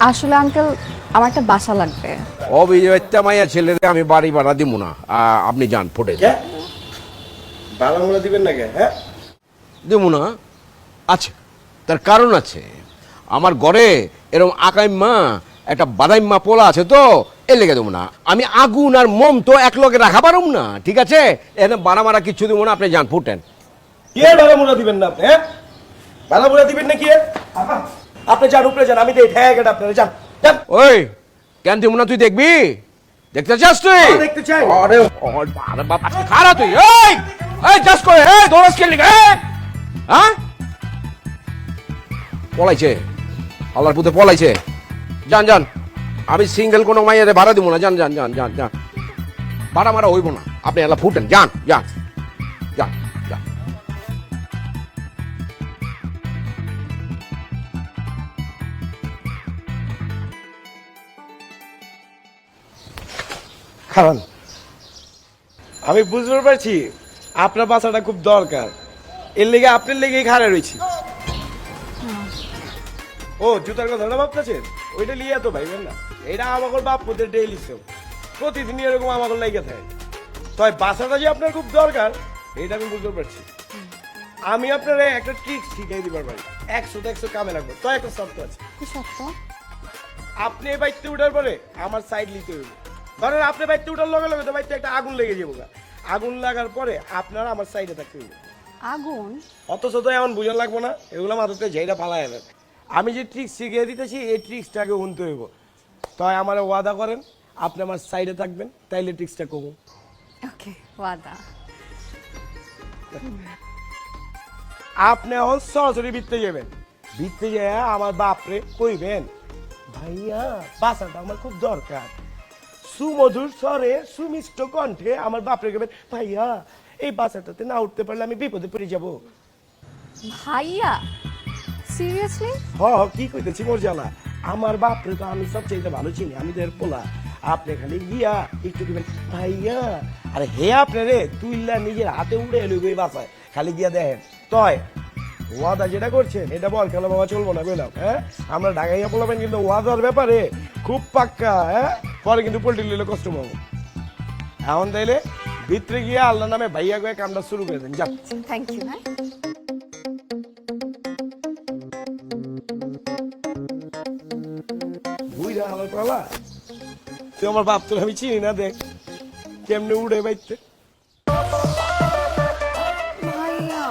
আসলে আঙ্কেল আমার একটা বাসা লাগবে। অবিবাহিতা মাইয়া ছেলেদের আমি বাড়ি ভাড়া দিব না। আপনি যান ফুটে ভাড়া মোড়া দিবেন না কে? হ্যাঁ, দিব না। আছে, তার কারণ আছে। আমার ঘরে এরকম আকাইম্মা একটা বাদাইম্মা পোলা আছে, তো এর লেগে দেবো না। আমি আগুন আর মোম তো এক লগে রাখা পারুম না, ঠিক আছে? এখানে বাড়া মারা কিচ্ছু দিব না, আপনি যান ফুটেন। কি ভাড়া মোড়া দিবেন না আপনি? হ্যাঁ, ভাড়া মোড়া দিবেন না কি? আপনি যান, উপরে যান, আমি দেই ঠেক এটা আপনারা যান যান। ওই কেন দিব না? তুই দেখবি? দেখতে চাস তুই? দেখতে চাই। আরে আরে বাবা, খারাপ তুই। এই এই চাষ করে, এই দৌড়াস খেললি গে? হ্যাঁ, পলাইছে, আল্লাহর পুতে পলাইছে। যান যান, আমি সিঙ্গেল কোনো মাইয়ারে ভাড়া দিব না। যান যান যান যান যান, ভাড়া মারা হইব না। আপনি এলা ফুটেন, যান যান যান যান। খাওয়ান। আমি বুঝতে পারছি আপনার বাসাটা খুব দরকার, এর লেগে আপনার লেগেই খাড়া রয়েছি। ও জুতার কথাটা ভাবতেছেন? ওইটা লিয়া তো ভাইবেন না, এটা আমাকে বাপুদের ডেইলি সেও, প্রতিদিন এরকম আমাকে লেগে থাকে। তাই বাসাটা যে আপনার খুব দরকার এটা আমি বুঝতে পারছি। আমি আপনার একটা ট্রিক্স শিখাই দিবার পারি, 100 কামে লাগবে। তো একটা শর্ত আছে। কি সত্য? আপনি এই বাইকতে উঠার পরে আমার সাইড নিতে হইব। ধরেন আপনি বাইকতে উঠার লগে লগে তো বাইকতে একটা আগুন লেগে যাবো। আগুন লাগার পরে আপনারা আমার সাইডে থাকতে হইব। আগুন? অথচ তো এমন বুঝার লাগবো না, এগুলো মাথাতে যেটা ফালাই যাবে। আমি যে ট্রিক্স শিখিয়ে দিতেছি এই ট্রিক্সটাকে উনতে হইব। তাই আমার ওয়াদা করেন আপনি আমার সাইডে থাকবেন, তাইলে ট্রিক্সটা কমু। ওকে, ওয়াদা। আপনি এখন সরাসরি ভিত্তে যাবেন, ভিত্তে যায় আমার বাপরে কইবেন, ভাইয়া বাসাটা আমার খুব দরকার। সুমধুর স্বরে সুমিষ্ট কণ্ঠে আমার বাপরে কইবেন, ভাইয়া এই বাসাটাতে না উঠতে পারলে আমি বিপদে পড়ে যাব। ভাইয়া? সিরিয়াসলি? কি কইতেছি মোর জ্বালা। আমার বাপরে তো আমি সবচেয়ে ভালো চিনি, আমি তো এর পোলা। আপনি খালি গিয়া একটু দিবেন, ভাইয়া। আরে হে আপনি রে তুইলা নিজের হাতে উড়ে এলো ওই বাসায়, খালি গিয়া দেখেন। তয় ওয়াদা যেটা করছেন এটা বল খেলা বাবা চলবো না বললাম। হ্যাঁ, আমরা ঢাকাইয়া বলবেন কিন্তু ওয়াদার ব্যাপারে খুব পাক্কা। হ্যাঁ, পরে কিন্তু পোল্ট্রি লিলে কষ্ট পাবো। এখন তাইলে ভিতরে গিয়া আল্লাহ নামে ভাইয়া গিয়ে কামটা শুরু করে দেন। যাক, থ্যাংক ইউ। হ্যাঁ, বুঝা আমার পালা। তুই আমার বাপ তোর আমি চিনি না, দেখ কেমনে উড়ে বাইতে। ভাইয়া।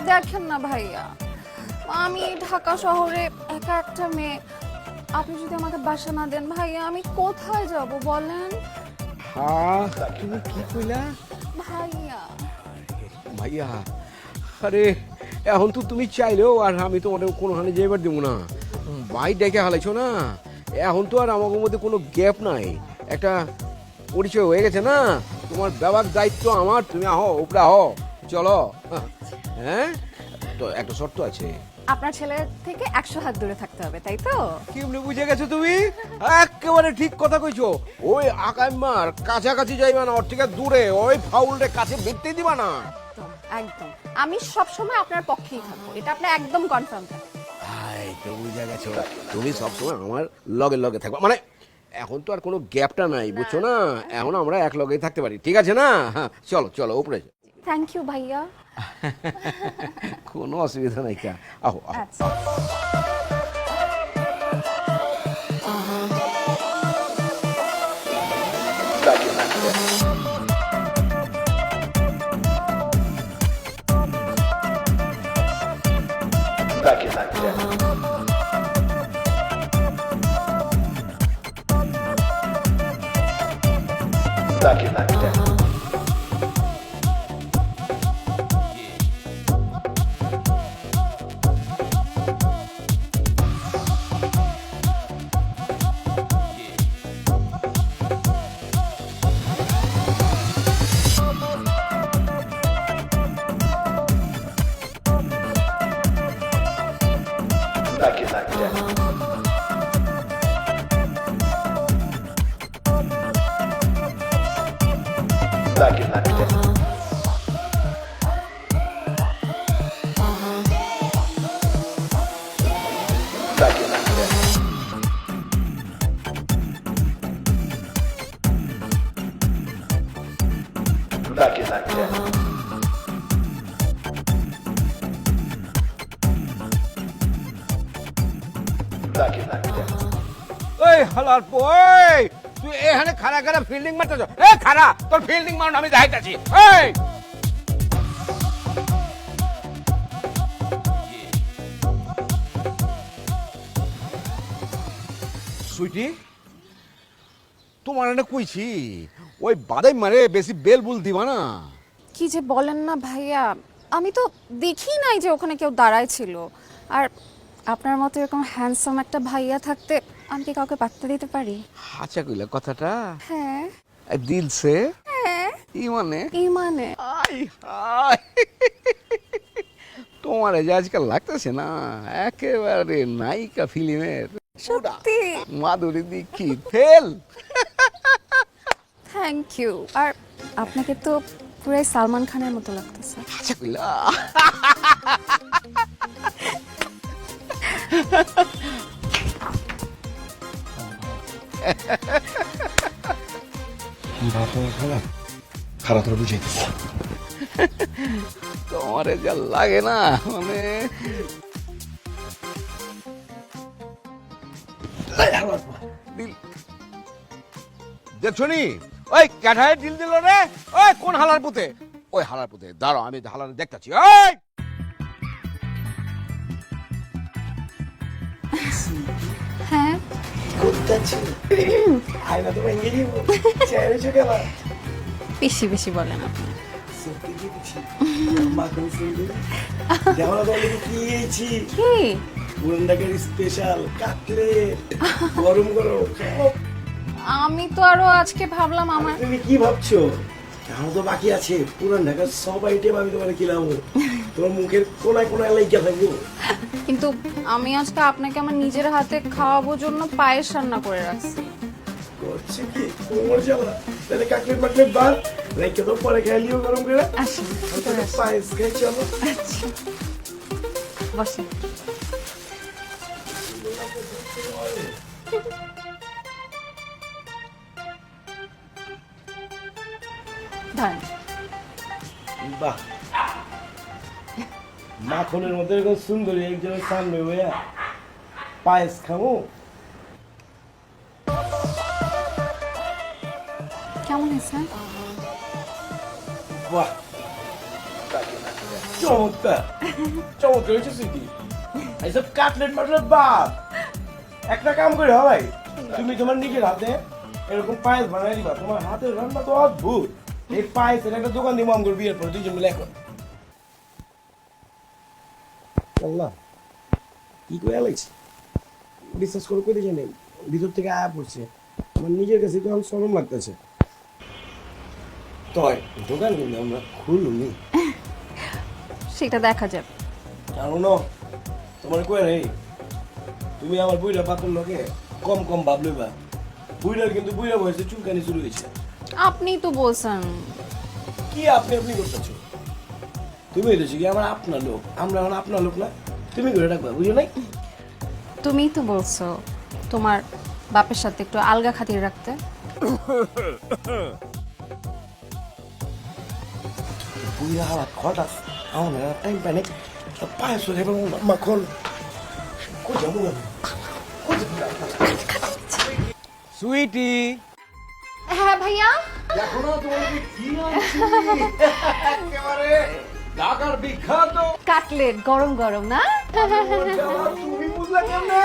দেখেন না ভাইয়া, আমি ঢাকা শহরে একা একটা মেয়ে। আপনি যদি আমাকে বাসা না দেন ভাইয়া, আমি কোথায় যাব বলেন? হ্যাঁ, তুমি কি কইলা ভাইয়া। ভাইয়া? আরে এখন তো তুমি চাইলেও আর আমি তোমার কোনোখানে যাইবার দেবো না। ভাই ডেকে হালাইছো না, এখন তো আর আমাদের মধ্যে কোনো গ্যাপ নাই। একটা পরিচয় হয়ে গেছে না। তোমার ব্যবহার দায়িত্ব আমার, তুমি আহো উপরে আহো, চলো। হ্যাঁ, তো একটা শর্ত আছে। আপনার ছেলের থেকে 100 হাত দূরে থাকতে হবে, তাই তো? কেমনে বুঝে গেছো তুমি? একেবারে ঠিক কথা কইছো। ওই আকাইমার কাছাকাছি যাইবা না, ওর থেকে দূরে। ওই ফাউলটা কাছে ভিড়তে দিবা না। একদম একদম, আমি সব সময় আপনার পক্ষেই থাকবো, এটা আপনি একদম কনফার্ম করেন। হাই, তো বুঝে গেছো। তুমি সবসময় আমার লগে লগে থাকবা, মানে এখন তো আর কোনো গ্যাপটা নাই, বুঝছো না? এখন আমরা এক লগেই থাকতে পারি, ঠিক আছে না? হ্যাঁ, চলো চলো উপরে। থ্যাংক ইউ ভাইয়া। কোনো অসুবিধা নাই। কা আহো আহো। আচ্ছা। ওই হালার ওই তুই এখানে খাড়া খাড়া ফিল্ডিং মারতেছ এ খাড়া তোর ফিল্ডিং মারুন আমি দেখাইতাছি এই সুইটি তোমার না কইছি ওই বাদাই মারে বেশি বেল বুল দিবা না কি যে বলেন না ভাইয়া, আমি তো দেখি নাই যে ওখানে কেউ দাঁড়ায় ছিল। আর আপনার মতো এরকম হ্যান্ডসাম একটা ভাইয়া থাকতে আমি কি কাউকে পাত্তা দিতে পারি? আচ্ছা কইলা কথাটা হ্যাঁ দিল সে হ্যাঁ ই মানে আই হাই তোমারে যে আজকাল লাগতেছে না একেবারে নায়িকা ফিল্মের সত্যি Madhuri Dixit fail thank you. আর আপনাকে তো পুরো সালমান খানের মতো লাগতেছে। আচ্ছা কইলা খারাপ খারাপ তোরা বুঝাইতেছি তোমারে যা লাগে না মানে দিল দেখছনি ওই কাঠায় দিল দিল রে ওই কোন হালার পুতে ওই হালার পুতে দাঁড়াও আমি হালার দেখতাছি ওই হ্যাঁ করতেছি আয়না তো ভেঙে দিব চেয়ারে চুকে না বেশি বেশি বলেন আপনি। সত্যি কি দিচ্ছি মাখন সুন্দর দেখো না তোমার কি এইছি কি পুরন্দাকের স্পেশাল কাটলেট গরম গরম খাও। আমি তো আরো আজকে ভাবলাম আমার তুমি কি ভাবছো এখন তো বাকি আছে পুরান ঢাকার সব আইটেম আমি তোমার খিলাবো তোমার মুখের কোনায় কোনায় লাইকা থাকবো কিন্তু আমি আজকে আপনাকে আমার নিজের হাতে খাওয়াবো জন্য পায়েস রান্না করে রাখছি। করছে কি কোমর জ্বালা তাহলে কাটলেট মাটলেট বাদ লাইকা তো পরে খাইলিও গরম করে আসুন তাহলে পায়েস খাই চলো আচ্ছা বসে ধরেন। বাহ মাখনের মধ্যে এরকম সুন্দরী একজনের সামনে হইয়া পায়েস খাবো কেমন হয়েছে? বাহ চমৎকার চমৎকার হয়েছে স্মৃতি এইসব কাটলেট মাটলেট বাদ একটা কাম করে হয় তুমি তোমার নিজের হাতে এরকম পায়েস বানাই দিবা তোমার হাতের রান্না তো অদ্ভুত এই পায়েসের একটা দোকান দিব আমগর বিয়ের পরে দুইজন মিলে এখন আল্লাহ কি করে লাগছে বিশ্বাস করে কই দেখে নেই ভিতর থেকে আয়া পড়ছে আমার নিজের কাছে তো আমার শরম লাগতেছে তয় দোকান কিন্তু আমরা খুলুনি সেটা দেখা যাবে। জানো না তোমার কই রে তুমি আমার বুইরা পাতল লোকে কম কম ভাবলইবা বুইরার কিন্তু বুইরা বয়সে চুলকানি শুরু হয়েছে আপনি তো বলছেন। কি আপনি আপনি করতেছো তুমি হইতেছো কি আমার আপনার লোক আমরা এখন আপনার লোক না তুমি করে রাখবা বুঝো নাই তুমিই তো বলছো তোমার বাপের সাথে একটু আলগা খাতির রাখতে। বুইরা হাওয়া খটাস আমার টাইম পাই নাই পায়ে সরে মাখন কই যাবো সুইটি হ্যাঁ ভাইয়া দেখো না তোমাকে কি আনছি একেবারে ঢাকার বিখ্যাত কাটলেট গরম গরম না? তুমি বুঝলা কেমনে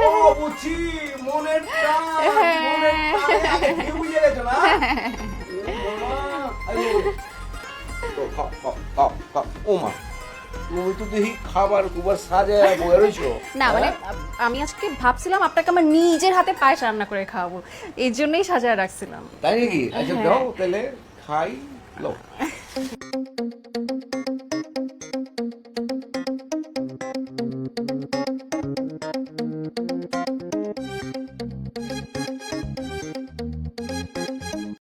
ও বুঝছি মনের টান মনের টানে আগে কি বুঝে গেছো না ওমা তুমি তো দেখি খাবার কুবার সাজায় বয়ে রয়েছো না মানে আমি আজকে ভাবছিলাম আপনাকে আমার নিজের হাতে পায়েস রান্না করে খাওয়াবো এই জন্যই সাজায় রাখছিলাম। তাই নাকি আচ্ছা দাও তাহলে খাই লো